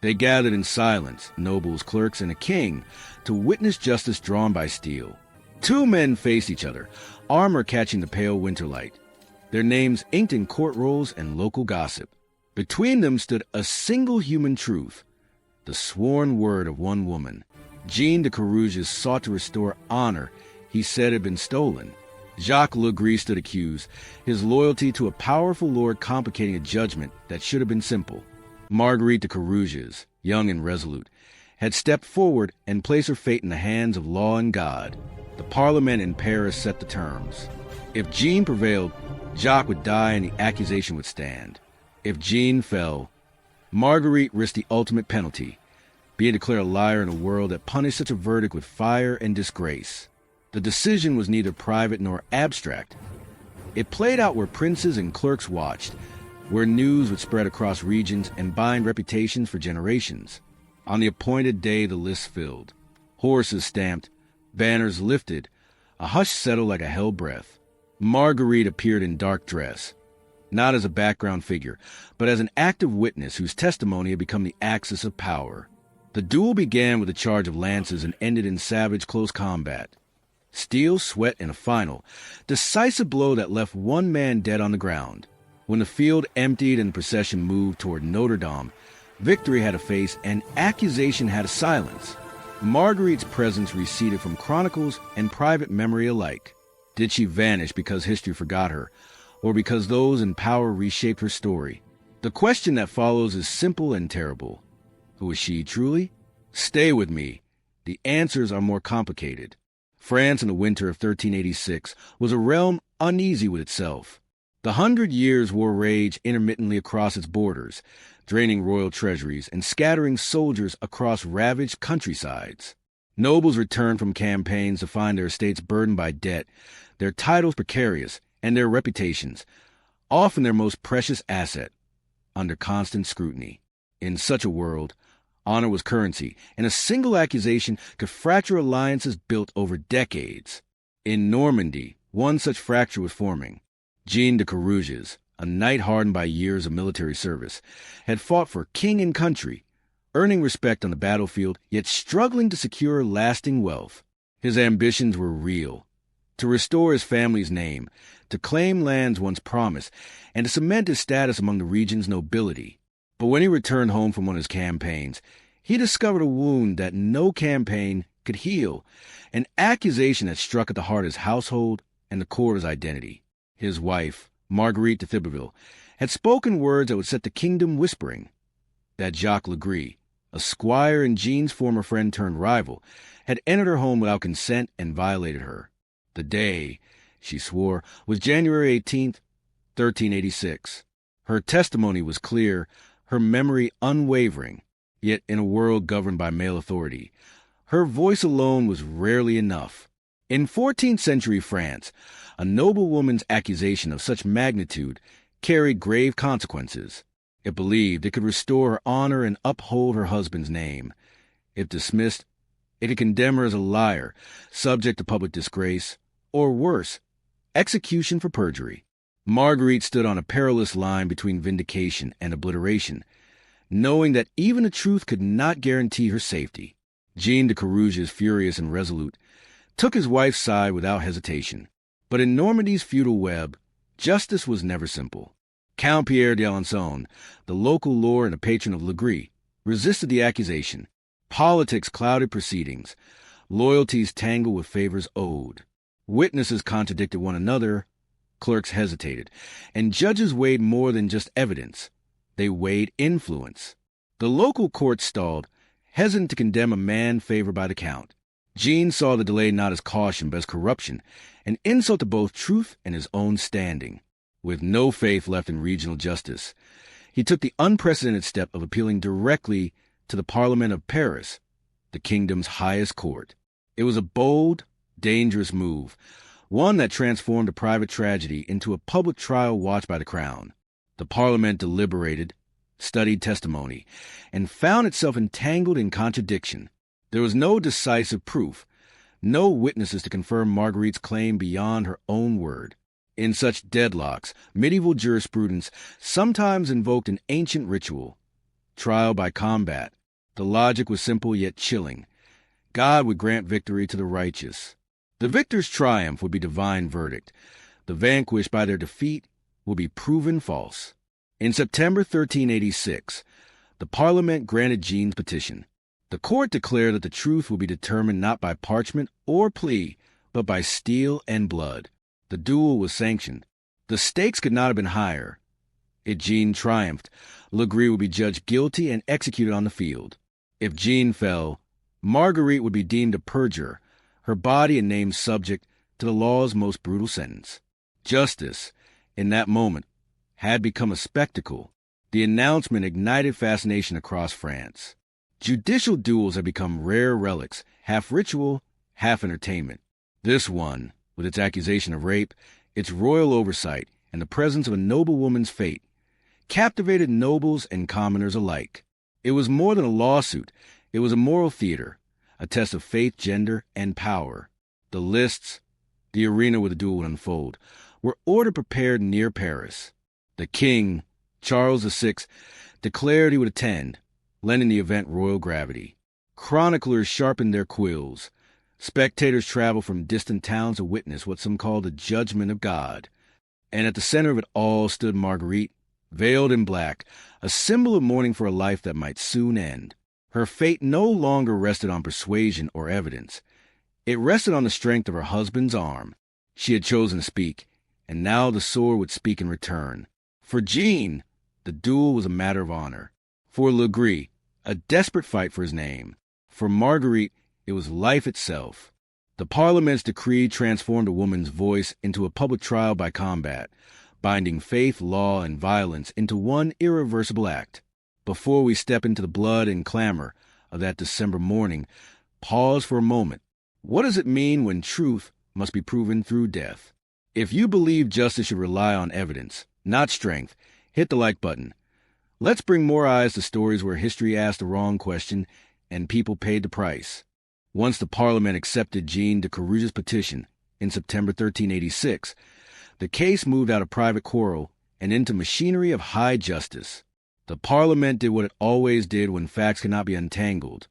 They gathered in silence, nobles, clerks, and a king, to witness justice drawn by steel. Two men faced each other, armor catching the pale winter light, their names inked in court rolls and local gossip. Between them stood a single human truth, the sworn word of one woman. Jean de Carrouges sought to restore honor he said had been stolen. Jacques Le Gris stood accused, his loyalty to a powerful lord complicating a judgment that should have been simple. Marguerite de Carrouges, young and resolute, had stepped forward and placed her fate in the hands of law and God. The Parliament in Paris set the terms. If Jean prevailed, Jacques would die and the accusation would stand. If Jean fell, Marguerite risked the ultimate penalty, being declared a liar in a world that punished such a verdict with fire and disgrace. The decision was neither private nor abstract. It played out where princes and clerks watched, where news would spread across regions and bind reputations for generations. On the appointed day, the list filled. Horses stamped, banners lifted, a hush settled like a hell breath. Marguerite appeared in dark dress, not as a background figure, but as an active witness whose testimony had become the axis of power. The duel began with a charge of lances and ended in savage close combat. Steel, sweat, and a final, decisive blow that left one man dead on the ground. When the field emptied and the procession moved toward Notre Dame, victory had a face and accusation had a silence. Marguerite's presence receded from chronicles and private memory alike. Did she vanish because history forgot her, or because those in power reshaped her story? The question that follows is simple and terrible. Who is she truly? Stay with me. The answers are more complicated. France in the winter of 1386 was a realm uneasy with itself. The 100 Years' War raged intermittently across its borders, draining royal treasuries and scattering soldiers across ravaged countrysides. Nobles returned from campaigns to find their estates burdened by debt, their titles precarious, and their reputations, often their most precious asset, under constant scrutiny. In such a world, honor was currency, and a single accusation could fracture alliances built over decades. In Normandy, one such fracture was forming. Jean de Carrouges, a knight hardened by years of military service, had fought for king and country, earning respect on the battlefield, yet struggling to secure lasting wealth. His ambitions were real: to restore his family's name, to claim lands once promised, and to cement his status among the region's nobility. But when he returned home from one of his campaigns, he discovered a wound that no campaign could heal, an accusation that struck at the heart of his household and the core of his identity. His wife, Marguerite de Thiberville, had spoken words that would set the kingdom whispering. That Jacques Le Gris, a squire and Jean's former friend turned rival, had entered her home without consent and violated her. The day, she swore, was January 18th, 1386. Her testimony was clear, her memory unwavering, yet in a world governed by male authority, her voice alone was rarely enough. In 14th century France, a noblewoman's accusation of such magnitude carried grave consequences. It believed it could restore her honor and uphold her husband's name. If dismissed, it could condemn her as a liar, subject to public disgrace, or worse, execution for perjury. Marguerite stood on a perilous line between vindication and obliteration, knowing that even the truth could not guarantee her safety. Jean de Carrouges, furious and resolute, took his wife's side without hesitation. But in Normandy's feudal web, justice was never simple. Count Pierre d'Alençon, the local lord and a patron of Le Gris, resisted the accusation. Politics clouded proceedings. Loyalties tangled with favors owed. Witnesses contradicted one another. Clerks hesitated, and judges weighed more than just evidence. They weighed influence. The local court stalled, hesitant to condemn a man favored by the count. Jean saw the delay not as caution but as corruption, an insult to both truth and his own standing. With no faith left in regional justice, he took the unprecedented step of appealing directly to the Parliament of Paris, the kingdom's highest court. It was a bold, dangerous move, one that transformed a private tragedy into a public trial watched by the crown. The Parliament deliberated, studied testimony, and found itself entangled in contradiction. There was no decisive proof, no witnesses to confirm Marguerite's claim beyond her own word. In such deadlocks, medieval jurisprudence sometimes invoked an ancient ritual, trial by combat. The logic was simple yet chilling. God would grant victory to the righteous. The victor's triumph would be divine verdict. The vanquished by their defeat would be proven false. In September 1386, the Parliament granted Jean's petition. The court declared that the truth would be determined not by parchment or plea, but by steel and blood. The duel was sanctioned. The stakes could not have been higher. If Jean triumphed, Le Gris would be judged guilty and executed on the field. If Jean fell, Marguerite would be deemed a perjurer, her body and name subject to the law's most brutal sentence. Justice, in that moment, had become a spectacle. The announcement ignited fascination across France. Judicial duels had become rare relics, half ritual, half entertainment. This one, with its accusation of rape, its royal oversight, and the presence of a noble woman's fate, captivated nobles and commoners alike. It was more than a lawsuit. It was a moral theater, a test of faith, gender, and power. The lists, the arena where the duel would unfold, were ordered prepared near Paris. The king, Charles VI, declared he would attend, lending the event royal gravity. Chroniclers sharpened their quills. Spectators traveled from distant towns to witness what some called the judgment of God. And at the center of it all stood Marguerite, veiled in black, a symbol of mourning for a life that might soon end. Her fate no longer rested on persuasion or evidence. It rested on the strength of her husband's arm. She had chosen to speak, and now the sword would speak in return. For Jean, the duel was a matter of honor. For Le Gris, a desperate fight for his name. For Marguerite, it was life itself. The Parliament's decree transformed a woman's voice into a public trial by combat, binding faith, law, and violence into one irreversible act. Before we step into the blood and clamor of that December morning, pause for a moment. What does it mean when truth must be proven through death? If you believe justice should rely on evidence, not strength, hit the like button. Let's bring more eyes to stories where history asked the wrong question and people paid the price. Once the Parliament accepted Jean de Carrouges' petition in September 1386, the case moved out of private quarrel and into machinery of high justice. The Parliament did what it always did when facts could not be untangled.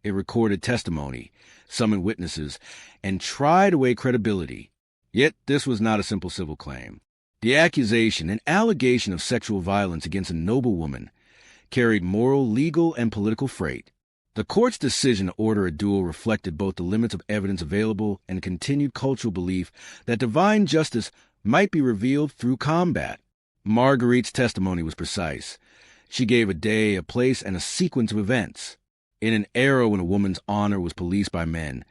It recorded testimony, summoned witnesses, and tried away credibility. Yet this was not a simple civil claim. The accusation and allegation of sexual violence against a noble woman carried moral, legal, and political freight. The court's decision to order a duel reflected both the limits of evidence available and a continued cultural belief that divine justice might be revealed through combat. Marguerite's testimony was precise. She gave a day, a place, and a sequence of events. In an era when a woman's honor was policed by men,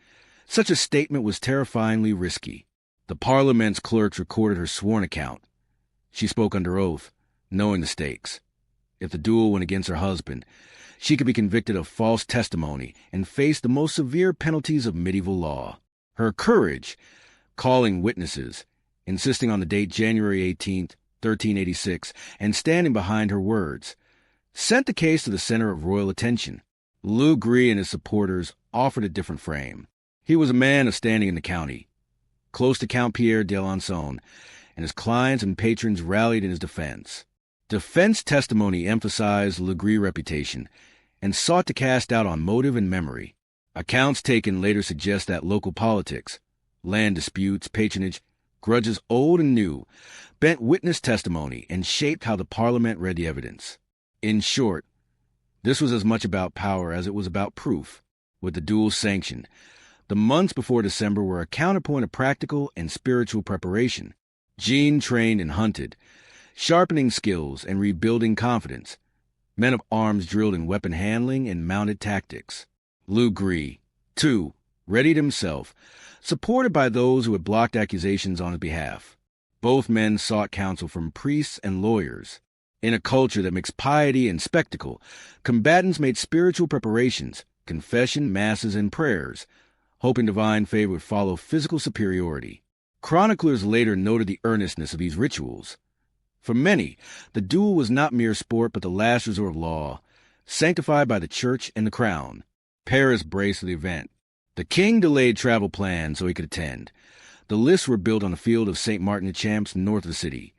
such a statement was terrifyingly risky. The Parliament's clerks recorded her sworn account. She spoke under oath, knowing the stakes. If the duel went against her husband, she could be convicted of false testimony and face the most severe penalties of medieval law. Her courage, calling witnesses, insisting on the date January 18th, 1386, and standing behind her words, sent the case to the center of royal attention. Le Gris and his supporters offered a different frame. He was a man of standing in the county, close to Count Pierre d'Alençon, and his clients and patrons rallied in his defense. Defense testimony emphasized Le Gris' reputation and sought to cast doubt on motive and memory. Accounts taken later suggest that local politics, land disputes, patronage, grudges old and new, bent witness testimony and shaped how the Parliament read the evidence. In short, this was as much about power as it was about proof. With the duel sanctioned, the months before December were a counterpoint of practical and spiritual preparation. Jean trained and hunted, sharpening skills and rebuilding confidence. Men of arms drilled in weapon handling and mounted tactics. Le Gris, too, readied himself, supported by those who had blocked accusations on his behalf. Both men sought counsel from priests and lawyers. In a culture that mixed piety and spectacle, combatants made spiritual preparations, confession, masses, and prayers, hoping divine favor would follow physical superiority. Chroniclers later noted the earnestness of these rituals. For many, the duel was not mere sport but the last resort of law, sanctified by the church and the crown. Paris braced for the event. The king delayed travel plans so he could attend. The lists were built on the field of St. Martin-de-Champs north of the city,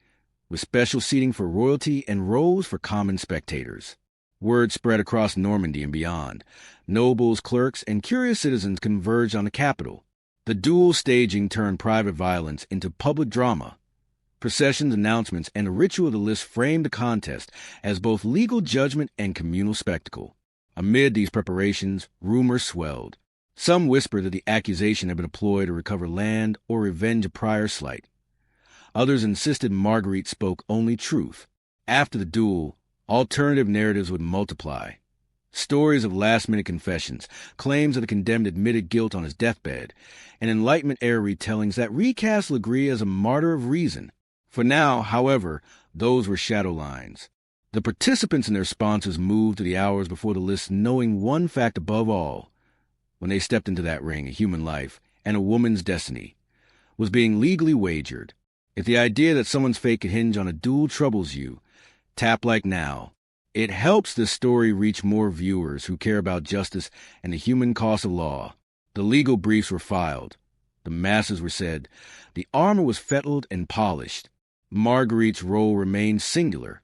with special seating for royalty and rows for common spectators. Word spread across Normandy and beyond. Nobles, clerks, and curious citizens converged on the capital. The duel staging turned private violence into public drama. Processions, announcements, and a ritual of the list framed the contest as both legal judgment and communal spectacle. Amid these preparations, rumors swelled. Some whispered that the accusation had been a ploy to recover land or revenge a prior slight. Others insisted Marguerite spoke only truth. After the duel, alternative narratives would multiply. Stories of last-minute confessions, claims that the condemned admitted guilt on his deathbed, and Enlightenment-era retellings that recast Le Gris as a martyr of reason. For now, however, those were shadow lines. The participants and their sponsors moved to the hours before the list, knowing one fact above all. When they stepped into that ring, a human life and a woman's destiny was being legally wagered. If the idea that someone's fate could hinge on a duel troubles you, tap like now. It helps this story reach more viewers who care about justice and the human cost of law. The legal briefs were filed. The masses were said. The armor was fettled and polished. Marguerite's role remained singular.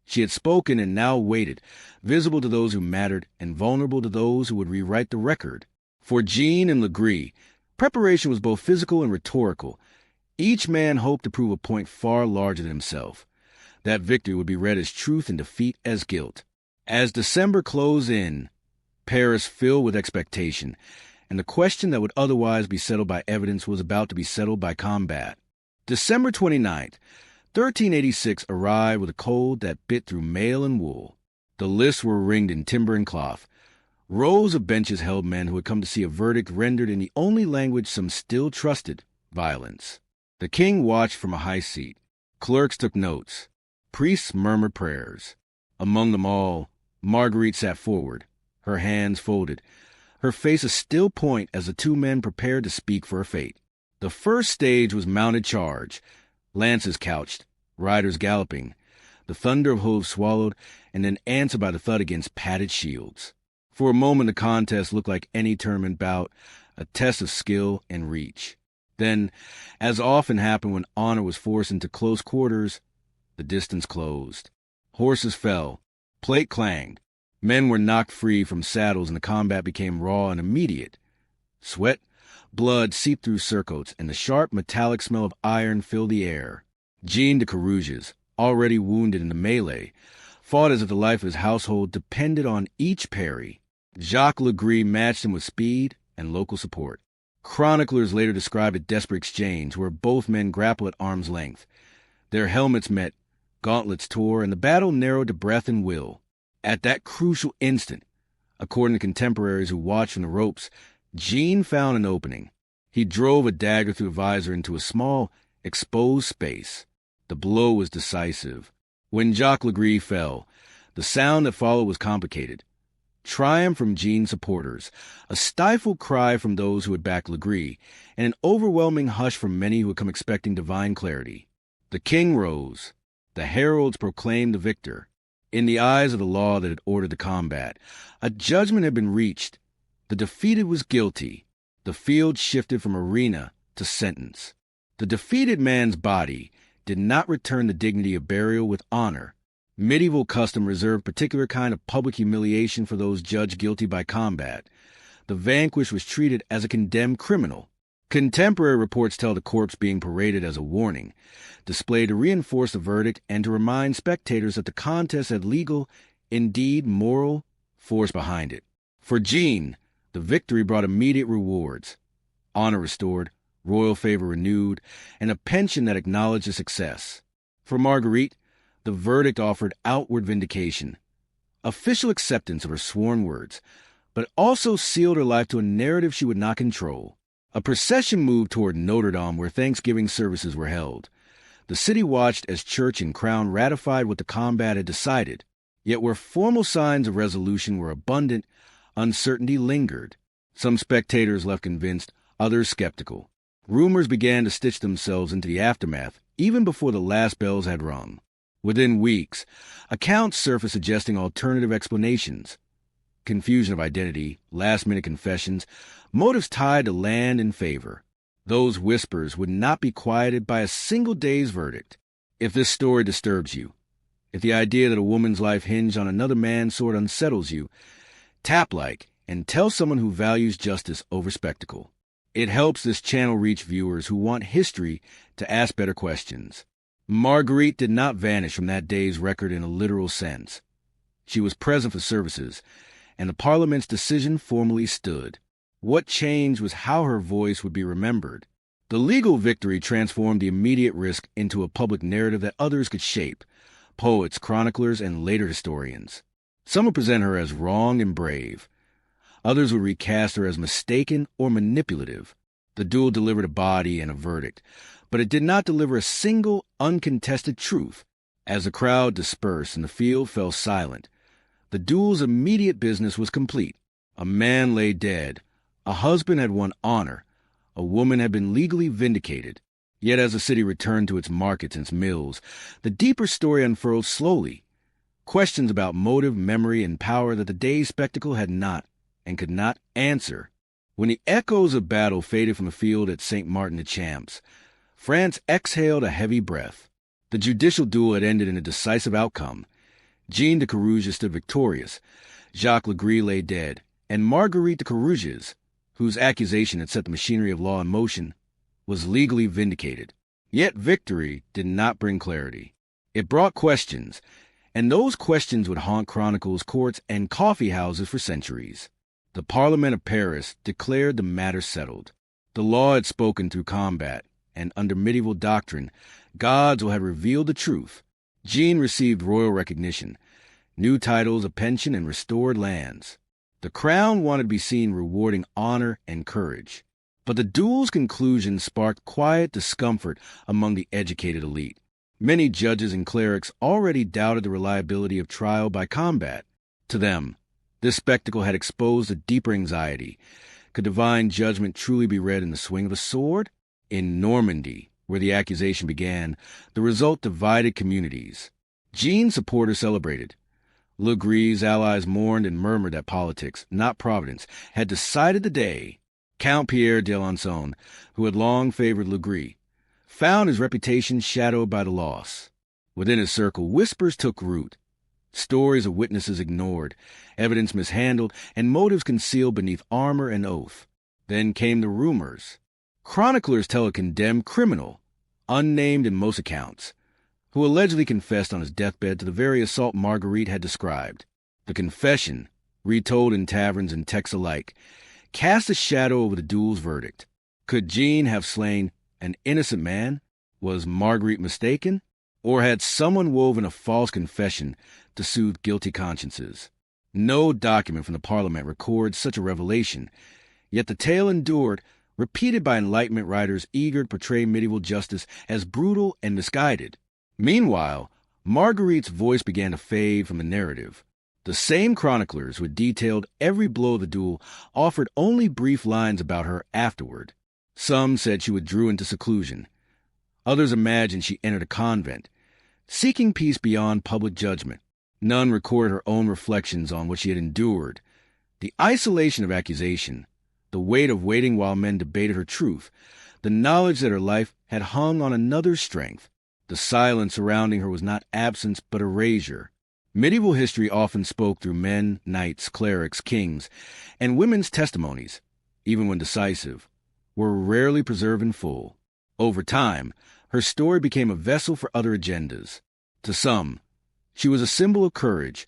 She had spoken and now waited, visible to those who mattered and vulnerable to those who would rewrite the record. For Jean and Le Gris, preparation was both physical and rhetorical. Each man hoped to prove a point far larger than himself. That victory would be read as truth and defeat as guilt. As December closed in, Paris filled with expectation, and the question that would otherwise be settled by evidence was about to be settled by combat. December 29th, 1386 arrived with a cold that bit through mail and wool. The lists were ringed in timber and cloth. Rows of benches held men who had come to see a verdict rendered in the only language some still trusted, violence. The king watched from a high seat. Clerks took notes. Priests murmured prayers. Among them all, Marguerite sat forward, her hands folded, her face a still point as the two men prepared to speak for her fate. The first stage was mounted charge. Lances couched, riders galloping, the thunder of hooves swallowed, and then answered by the thud against padded shields. For a moment the contest looked like any tournament bout, a test of skill and reach. Then, as often happened when honor was forced into close quarters, the distance closed. Horses fell, plate clanged, men were knocked free from saddles, and the combat became raw and immediate. Sweat, blood seeped through surcoats, and the sharp metallic smell of iron filled the air. Jean de Carrouges, already wounded in the melee, fought as if the life of his household depended on each parry. Jacques Le Gris matched him with speed and local support. Chroniclers later described a desperate exchange where both men grappled at arm's length. Their helmets met, gauntlets tore, and the battle narrowed to breath and will. At that crucial instant, according to contemporaries who watched from the ropes, Jean found an opening. He drove a dagger through the visor into a small, exposed space. The blow was decisive. When Jacques Le Gris fell, the sound that followed was complicated. Triumph from Jean's supporters, a stifled cry from those who had backed Le Gris, and an overwhelming hush from many who had come expecting divine clarity. The king rose. The heralds proclaimed the victor. In the eyes of the law that had ordered the combat, a judgment had been reached. The defeated was guilty. The field shifted from arena to sentence. The defeated man's body did not return the dignity of burial with honor. Medieval custom reserved particular kind of public humiliation for those judged guilty by combat. The vanquished was treated as a condemned criminal. Contemporary reports tell the corpse being paraded as a warning, displayed to reinforce the verdict and to remind spectators that the contest had legal, indeed moral, force behind it. For Jean, the victory brought immediate rewards. Honor restored, royal favor renewed, and a pension that acknowledged the success. For Marguerite, the verdict offered outward vindication, official acceptance of her sworn words, but also sealed her life to a narrative she would not control. A procession moved toward Notre Dame where Thanksgiving services were held. The city watched as church and crown ratified what the combat had decided, yet where formal signs of resolution were abundant, uncertainty lingered. Some spectators left convinced, others skeptical. Rumors began to stitch themselves into the aftermath, even before the last bells had rung. Within weeks, accounts surfaced suggesting alternative explanations. Confusion of identity, last-minute confessions, motives tied to land and favor. Those whispers would not be quieted by a single day's verdict. If this story disturbs you, If the idea that a woman's life hinged on another man's sword unsettles you, tap like and tell someone who values justice over spectacle. It helps this channel reach viewers who want history to ask better questions. Marguerite did not vanish from that day's record in a literal sense. She was present for services, and the Parliament's decision formally stood. What changed was how her voice would be remembered. The legal victory transformed the immediate risk into a public narrative that others could shape, poets, chroniclers, and later historians. Some would present her as wrong and brave. Others would recast her as mistaken or manipulative. The duel delivered a body and a verdict, but it did not deliver a single uncontested truth. As the crowd dispersed and the field fell silent, the duel's immediate business was complete. A man lay dead. A husband had won honor. A woman had been legally vindicated. Yet as the city returned to its markets and its mills, the deeper story unfurled slowly. Questions about motive, memory, and power that the day's spectacle had not and could not answer. When the echoes of battle faded from the field at St. Martin de Champs, France exhaled a heavy breath. The judicial duel had ended in a decisive outcome. Jean de Carrouges stood victorious. Jacques Le Gris lay dead, and Marguerite de Carrouges, whose accusation had set the machinery of law in motion, was legally vindicated. Yet victory did not bring clarity. It brought questions, and those questions would haunt chronicles, courts, and coffee houses for centuries. The Parliament of Paris declared the matter settled. The law had spoken through combat, and under medieval doctrine, gods had revealed the truth. Jean received royal recognition, new titles, a pension, and restored lands. The crown wanted to be seen rewarding honor and courage. But the duel's conclusion sparked quiet discomfort among the educated elite. Many judges and clerics already doubted the reliability of trial by combat. To them, this spectacle had exposed a deeper anxiety. Could divine judgment truly be read in the swing of a sword? In Normandy, where the accusation began, the result divided communities. Jean's supporters celebrated. Le Gris' allies mourned and murmured that politics, not providence, had decided the day. Count Pierre d'Alençon, who had long favored Le Gris, found his reputation shadowed by the loss. Within his circle, whispers took root. Stories of witnesses ignored, evidence mishandled, and motives concealed beneath armor and oath. Then came the rumors. Chroniclers tell a condemned criminal, unnamed in most accounts, who allegedly confessed on his deathbed to the very assault Marguerite had described. The confession, retold in taverns and texts alike, cast a shadow over the duel's verdict. Could Jean have slain an innocent man? Was Marguerite mistaken? Or had someone woven a false confession to soothe guilty consciences? No document from the Parliament records such a revelation, yet the tale endured, repeated by Enlightenment writers eager to portray medieval justice as brutal and misguided. Meanwhile, Marguerite's voice began to fade from the narrative. The same chroniclers who had detailed every blow of the duel offered only brief lines about her afterward. Some said she withdrew into seclusion. Others imagined she entered a convent, seeking peace beyond public judgment. None recorded her own reflections on what she had endured. The isolation of accusation, the weight of waiting while men debated her truth, the knowledge that her life had hung on another's strength. The silence surrounding her was not absence but erasure. Medieval history often spoke through men, knights, clerics, kings, and women's testimonies, even when decisive, were rarely preserved in full. Over time, her story became a vessel for other agendas. To some, she was a symbol of courage,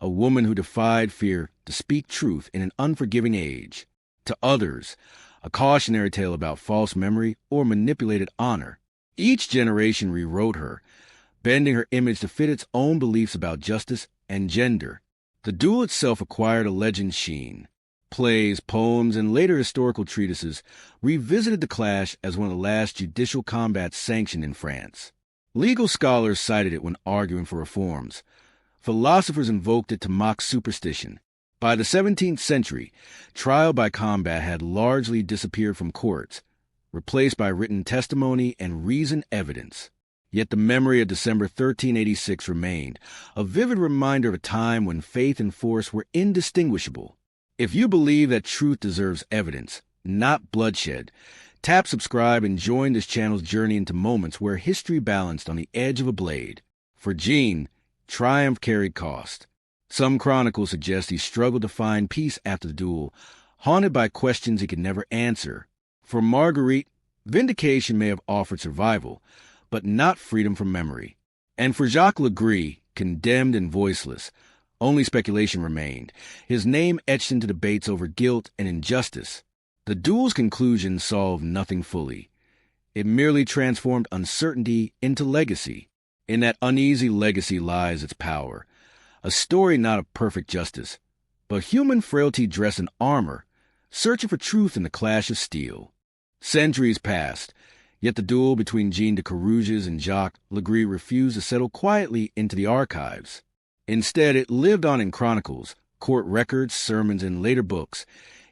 a woman who defied fear to speak truth in an unforgiving age. To others, a cautionary tale about false memory or manipulated honor. Each generation rewrote her, bending her image to fit its own beliefs about justice and gender. The duel itself acquired a legend sheen. Plays, poems, and later historical treatises revisited the clash as one of the last judicial combats sanctioned in France. Legal scholars cited it when arguing for reforms. Philosophers invoked it to mock superstition. By the 17th century, trial by combat had largely disappeared from courts, replaced by written testimony and reasoned evidence. Yet the memory of December 1386 remained, a vivid reminder of a time when faith and force were indistinguishable. If you believe that truth deserves evidence, not bloodshed, tap subscribe and join this channel's journey into moments where history balanced on the edge of a blade. For Jean, triumph carried cost. Some chronicles suggest he struggled to find peace after the duel, haunted by questions he could never answer. For Marguerite, vindication may have offered survival, but not freedom from memory. And for Jacques Le Gris, condemned and voiceless, only speculation remained, his name etched into debates over guilt and injustice. The duel's conclusion solved nothing fully. It merely transformed uncertainty into legacy. In that uneasy legacy lies its power. A story not of perfect justice, but human frailty dressed in armor, searching for truth in the clash of steel. Centuries passed, yet the duel between Jean de Carrouges and Jacques Le Gris refused to settle quietly into the archives. Instead, it lived on in chronicles, court records, sermons, and later books,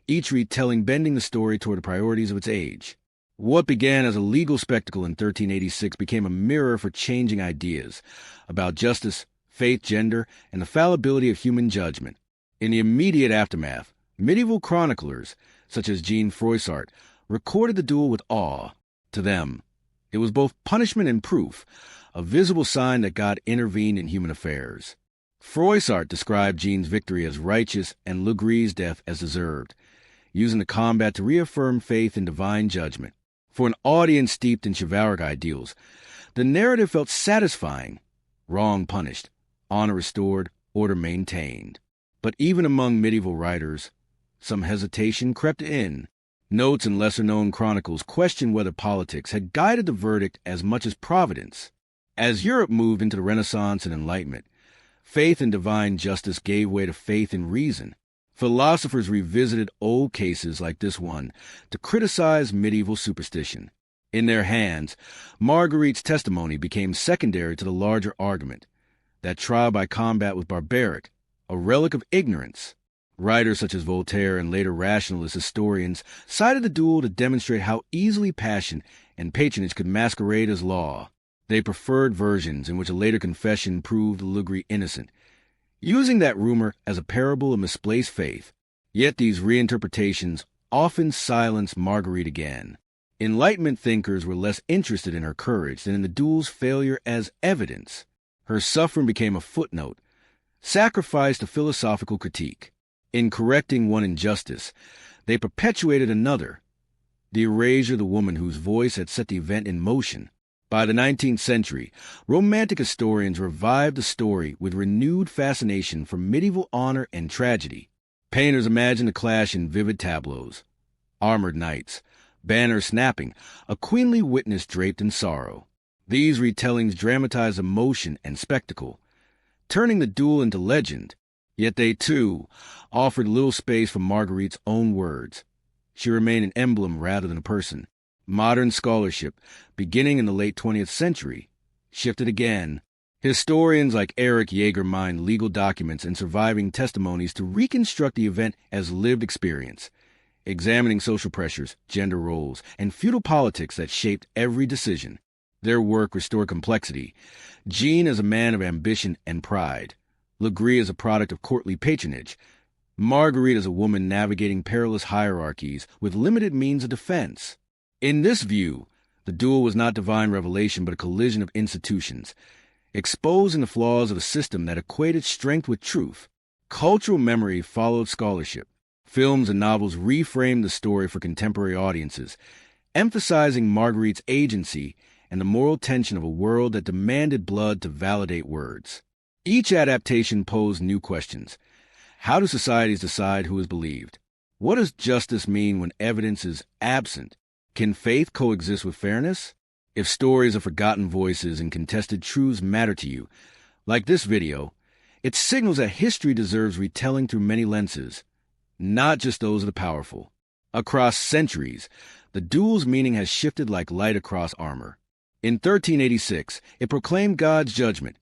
each retelling bending the story toward the priorities of its age. What began as a legal spectacle in 1386 became a mirror for changing ideas about justice, faith, gender, and the fallibility of human judgment. In the immediate aftermath, medieval chroniclers, such as Jean Froissart, recorded the duel with awe. To them, it was both punishment and proof, a visible sign that God intervened in human affairs. Froissart described Jean's victory as righteous and Le Gris' death as deserved, using the combat to reaffirm faith in divine judgment. For an audience steeped in chivalric ideals, the narrative felt satisfying. Wrong punished, honor restored, order maintained. But even among medieval writers, some hesitation crept in. Notes in lesser-known chronicles questioned whether politics had guided the verdict as much as providence. As Europe moved into the Renaissance and Enlightenment, faith in divine justice gave way to faith in reason. Philosophers revisited old cases like this one to criticize medieval superstition. In their hands, Marguerite's testimony became secondary to the larger argument that trial by combat was barbaric, a relic of ignorance. Writers such as Voltaire and later rationalist historians cited the duel to demonstrate how easily passion and patronage could masquerade as law. They preferred versions in which a later confession proved Le Gris innocent, using that rumor as a parable of misplaced faith. Yet these reinterpretations often silenced Marguerite again. Enlightenment thinkers were less interested in her courage than in the duel's failure as evidence. Her suffering became a footnote, sacrificed to philosophical critique. In correcting one injustice, they perpetuated another, the erasure of the woman whose voice had set the event in motion. By the 19th century, Romantic historians revived the story with renewed fascination for medieval honor and tragedy. Painters imagined the clash in vivid tableaus. Armored knights, banners snapping, a queenly witness draped in sorrow. These retellings dramatized emotion and spectacle, turning the duel into legend. Yet they, too, offered little space for Marguerite's own words. She remained an emblem rather than a person. Modern scholarship, beginning in the late 20th century, shifted again. Historians like Eric Jaeger mined legal documents and surviving testimonies to reconstruct the event as lived experience, examining social pressures, gender roles, and feudal politics that shaped every decision. Their work restored complexity. Jean as a man of ambition and pride, Le Gris as a product of courtly patronage, Marguerite as a woman navigating perilous hierarchies with limited means of defense. In this view, the duel was not divine revelation but a collision of institutions, exposing the flaws of a system that equated strength with truth. Cultural memory followed scholarship. Films and novels reframed the story for contemporary audiences, emphasizing Marguerite's agency and the moral tension of a world that demanded blood to validate words. Each adaptation posed new questions. How do societies decide who is believed? What does justice mean when evidence is absent? Can faith coexist with fairness? If stories of forgotten voices and contested truths matter to you, like this video, it signals that history deserves retelling through many lenses, not just those of the powerful. Across centuries, the duel's meaning has shifted like light across armor. In 1386, it proclaimed God's judgment.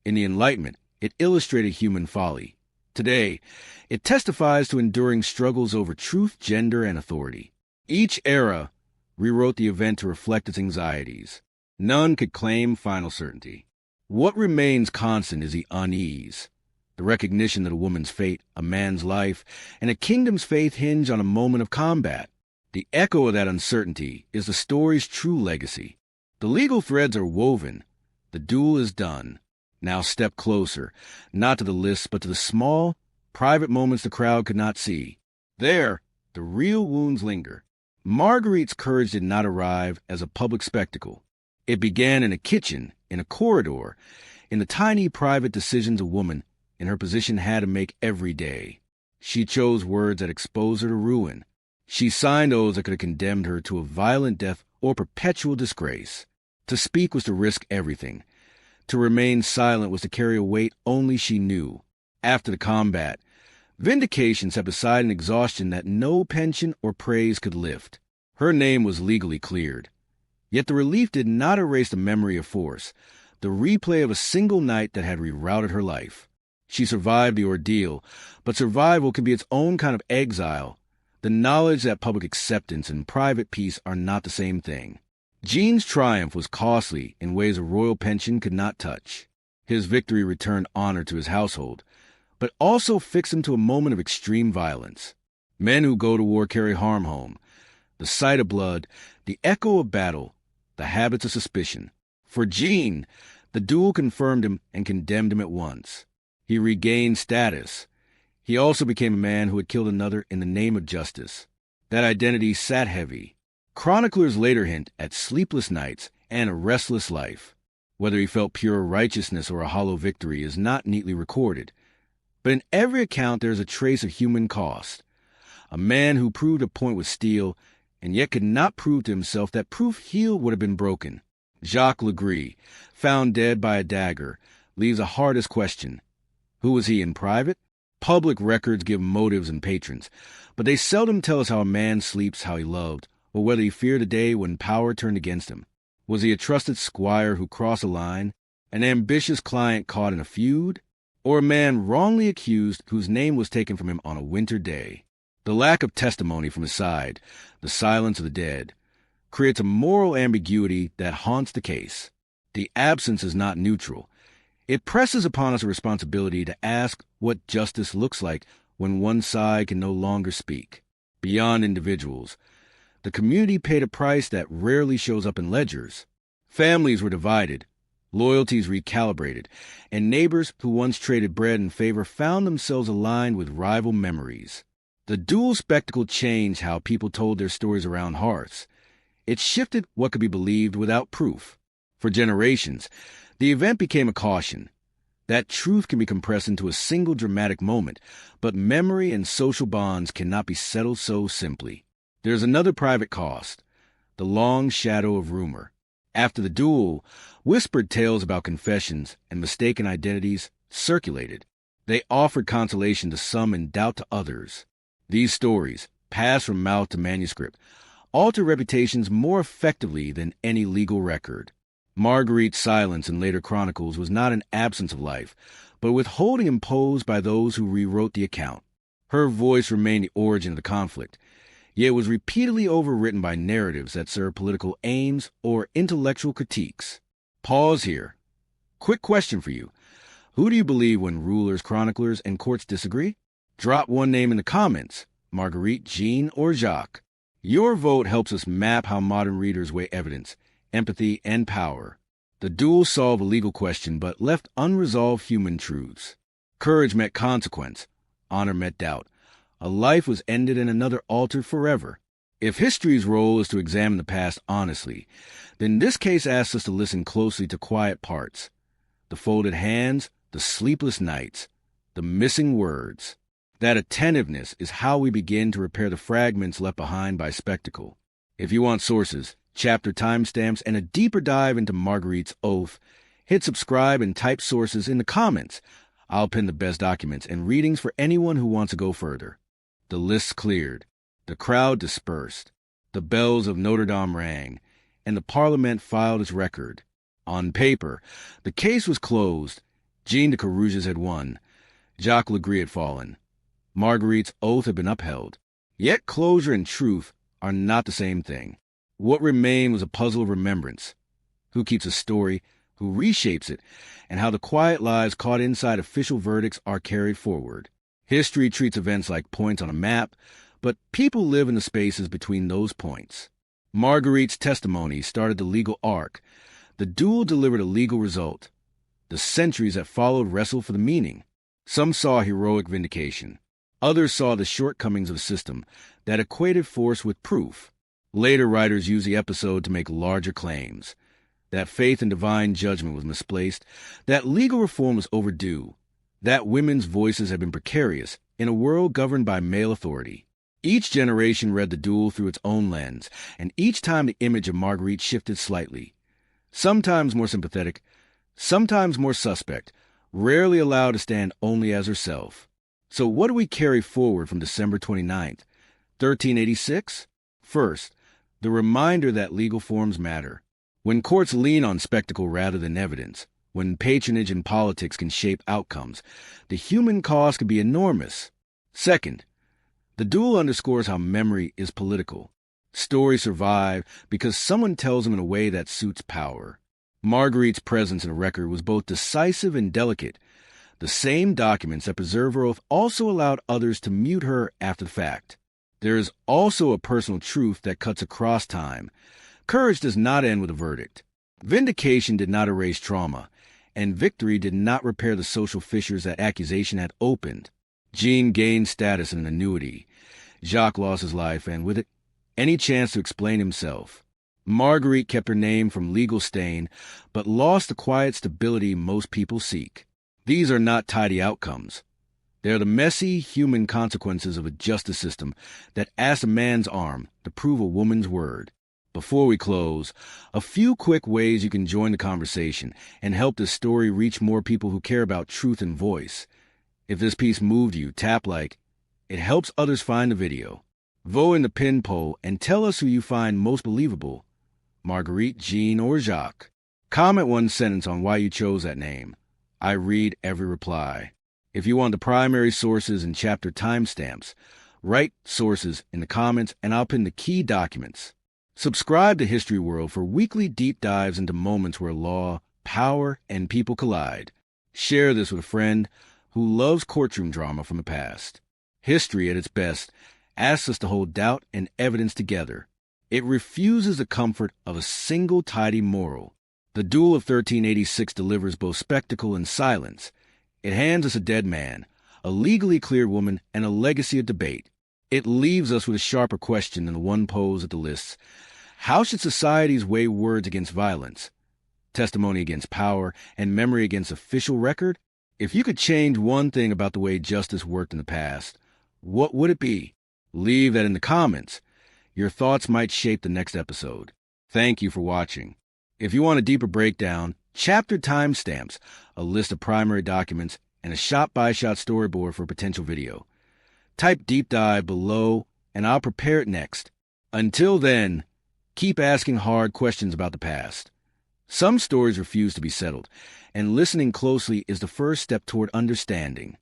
In the Enlightenment, it illustrated human folly. Today, it testifies to enduring struggles over truth, gender, and authority. Each era rewrote the event to reflect its anxieties. None could claim final certainty. What remains constant is the unease, the recognition that a woman's fate, a man's life, and a kingdom's faith hinge on a moment of combat. The echo of that uncertainty is the story's true legacy. The legal threads are woven. The duel is done. Now step closer, not to the lists, but to the small, private moments the crowd could not see. There, the real wounds linger. Marguerite's courage did not arrive as a public spectacle. It began in a kitchen, in a corridor, in the tiny private decisions a woman in her position had to make every day. She chose words that exposed her to ruin. She signed oaths that could have condemned her to a violent death or perpetual disgrace. To speak was to risk everything. To remain silent was to carry a weight only she knew. After the combat, vindication set beside an exhaustion that no pension or praise could lift. Her name was legally cleared. Yet the relief did not erase the memory of force, the replay of a single night that had rerouted her life. She survived the ordeal, but survival can be its own kind of exile, the knowledge that public acceptance and private peace are not the same thing. Jean's triumph was costly in ways a royal pension could not touch. His victory returned honor to his household, but also fixed him to a moment of extreme violence. Men who go to war carry harm home. The sight of blood, the echo of battle, the habits of suspicion. For Jean, the duel confirmed him and condemned him at once. He regained status. He also became a man who had killed another in the name of justice. That identity sat heavy. Chroniclers later hint at sleepless nights and a restless life. Whether he felt pure righteousness or a hollow victory is not neatly recorded. But in every account there is a trace of human cost. A man who proved a point with steel and yet could not prove to himself that proof heel would have been broken. Jacques Le Gris, found dead by a dagger, leaves a hardest question. Who was he in private? Public records give motives and patrons, but they seldom tell us how a man sleeps, how he loved, or whether he feared a day when power turned against him. Was he a trusted squire who crossed a line, an ambitious client caught in a feud, or a man wrongly accused whose name was taken from him on a winter day? The lack of testimony from his side, the silence of the dead, creates a moral ambiguity that haunts the case. The absence is not neutral. It presses upon us a responsibility to ask what justice looks like when one side can no longer speak. Beyond individuals, the community paid a price that rarely shows up in ledgers. Families were divided, loyalties recalibrated, and neighbors who once traded bread and favor found themselves aligned with rival memories. The duel spectacle changed how people told their stories around hearths. It shifted what could be believed without proof. For generations, the event became a caution. That truth can be compressed into a single dramatic moment, but memory and social bonds cannot be settled so simply. There is another private cost, the long shadow of rumor. After the duel, whispered tales about confessions and mistaken identities circulated. They offered consolation to some and doubt to others. These stories, passed from mouth to manuscript, alter reputations more effectively than any legal record. Marguerite's silence in later chronicles was not an absence of life, but withholding imposed by those who rewrote the account. Her voice remained the origin of the conflict, yet was repeatedly overwritten by narratives that served political aims or intellectual critiques. Pause here. Quick question for you. Who do you believe when rulers, chroniclers, and courts disagree? Drop one name in the comments, Marguerite, Jean, or Jacques. Your vote helps us map how modern readers weigh evidence, empathy, and power. The duel solved a legal question but left unresolved human truths. Courage met consequence. Honor met doubt. A life was ended and another altered forever. If history's role is to examine the past honestly, then this case asks us to listen closely to quiet parts. The folded hands, the sleepless nights, the missing words. That attentiveness is how we begin to repair the fragments left behind by spectacle. If you want sources, chapter timestamps, and a deeper dive into Marguerite's oath, hit subscribe and type sources in the comments. I'll pin the best documents and readings for anyone who wants to go further. The lists cleared. The crowd dispersed. The bells of Notre Dame rang, and the Parliament filed its record. On paper, the case was closed. Jean de Carrouges had won. Jacques Le Gris had fallen. Marguerite's oath had been upheld. Yet closure and truth are not the same thing. What remained was a puzzle of remembrance. Who keeps a story, who reshapes it, and how the quiet lives caught inside official verdicts are carried forward. History treats events like points on a map, but people live in the spaces between those points. Marguerite's testimony started the legal arc. The duel delivered a legal result. The centuries that followed wrestled for the meaning. Some saw heroic vindication. Others saw the shortcomings of a system that equated force with proof. Later writers used the episode to make larger claims. That faith in divine judgment was misplaced, that legal reform was overdue, that women's voices had been precarious in a world governed by male authority. Each generation read the Duel through its own lens, and each time the image of Marguerite shifted slightly. Sometimes more sympathetic, sometimes more suspect, rarely allowed to stand only as herself. So what do we carry forward from December 29th, 1386? First, the reminder that legal forms matter. When courts lean on spectacle rather than evidence, when patronage in politics can shape outcomes, the human cost can be enormous. Second, the Duel underscores how memory is political. Stories survive because someone tells them in a way that suits power. Marguerite's presence in a record was both decisive and delicate. The same documents that preserve her oath also allowed others to mute her after the fact. There is also a personal truth that cuts across time. Courage does not end with a verdict. Vindication did not erase trauma, and victory did not repair the social fissures that accusation had opened. Jean gained status and an annuity. Jacques lost his life, and with it, any chance to explain himself. Marguerite kept her name from legal stain, but lost the quiet stability most people seek. These are not tidy outcomes. They are the messy, human consequences of a justice system that asks a man's arm to prove a woman's word. Before we close, a few quick ways you can join the conversation and help this story reach more people who care about truth and voice. If this piece moved you, tap like. It helps others find the video. Vote in the pin poll and tell us who you find most believable, Marguerite, Jean, or Jacques. Comment one sentence on why you chose that name. I read every reply. If you want the primary sources and chapter timestamps, write sources in the comments and I'll pin the key documents. Subscribe to History World for weekly deep dives into moments where law, power, and people collide. Share this with a friend who loves courtroom drama from the past. History, at its best, asks us to hold doubt and evidence together. It refuses the comfort of a single tidy moral. The Duel of 1386 delivers both spectacle and silence. It hands us a dead man, a legally cleared woman, and a legacy of debate. It leaves us with a sharper question than the one posed at the lists. How should societies weigh words against violence, testimony against power, and memory against official record? If you could change one thing about the way justice worked in the past, what would it be? Leave that in the comments. Your thoughts might shape the next episode. Thank you for watching. If you want a deeper breakdown, chapter timestamps, a list of primary documents, and a shot-by-shot storyboard for a potential video, type deep dive below and I'll prepare it next. Until then, keep asking hard questions about the past. Some stories refuse to be settled, and listening closely is the first step toward understanding.